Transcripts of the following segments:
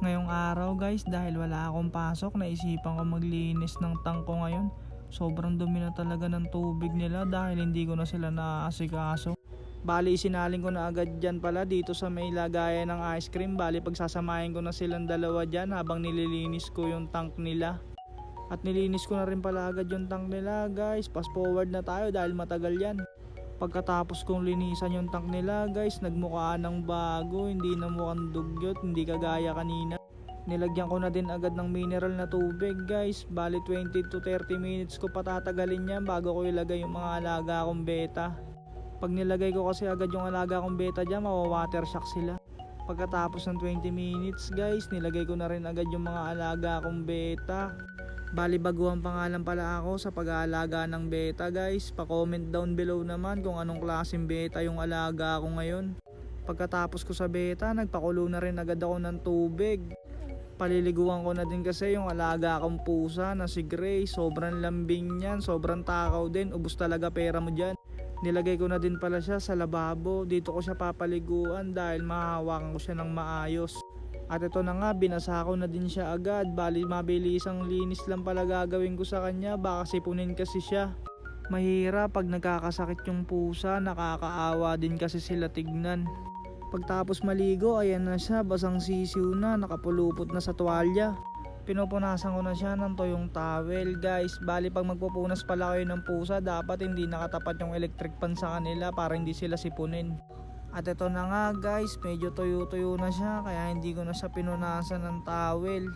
Ngayong araw guys, dahil wala akong pasok, naisipan ko maglinis ng tank ko ngayon. Sobrang dumi na talaga ng tubig nila dahil hindi ko na sila naaasikaso. Bali isinalin ko na agad dyan pala dito sa may lagayan ng ice cream. Bali pagsasamahin ko na silang dalawa dyan habang nililinis ko yung tank nila. At nilinis ko na rin pala agad yung tank nila guys. Fast forward na tayo dahil matagal yan. Pagkatapos kong linisan yung tank nila guys, nagmukha ng bago, hindi na mukhang dugyot, hindi kagaya kanina. Nilagyan ko na din agad ng mineral na tubig guys. Bali 20 to 30 minutes ko patatagalin yan bago ko ilagay yung mga alaga kong beta. Pag nilagay ko kasi agad yung alaga kong beta dyan, mawawater shock sila. Pagkatapos ng 20 minutes guys, nilagay ko na rin agad yung mga alaga kong beta. Bali baguhan pangalan pala ako sa pag-aalaga ng beta guys. Pa-comment down below naman kung anong klaseng beta yung alaga ko ngayon. Pagkatapos ko sa beta, nagpakulo na rin agad ako ng tubig. Paliliguan ko na din kasi yung alaga kong pusa na si Gray. Sobrang lambing niyan, sobrang takaw din, ubos talaga pera mo dyan. Nilagay ko na din pala siya sa lababo. Dito ko siya papaliguan dahil mahahawakan ko siya ng maayos. At ito na nga, binasa ko na din siya agad. Bali mabilisang linis lang pala gagawin ko sa kanya, baka sipunin kasi siya. Mahirap pag nagkakasakit yung pusa, nakakaawa din kasi sila tignan. Pagtapos maligo, ayan na siya, basang sisiw na, nakapulupot na sa tuwalya. Pinupunasan ko na siya ng toyong towel guys. Bali pag magpupunas pala kayo ng pusa, dapat hindi nakatapat yung electric pan sa kanila para hindi sila sipunin. At ito na nga guys, medyo tuyo-tuyo na siya kaya hindi ko na siya pinunasan ng towel.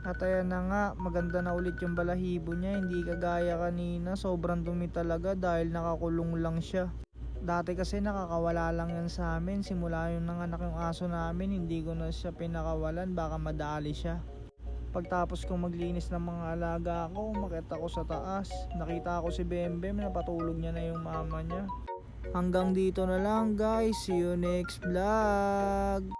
At ayan na nga, maganda na ulit yung balahibo niya, hindi kagaya kanina, sobrang dumi talaga dahil nakakulong lang siya. Dati kasi nakakawala lang yan sa amin, simula yung nanganak yung aso namin, hindi ko na siya pinakawalan, baka madali siya. Pagtapos kong maglinis ng mga alaga ko, umakyat ako sa taas. Nakita ko si Bembem na patulog niya na yung mama niya. Hanggang dito na lang guys, see you next vlog.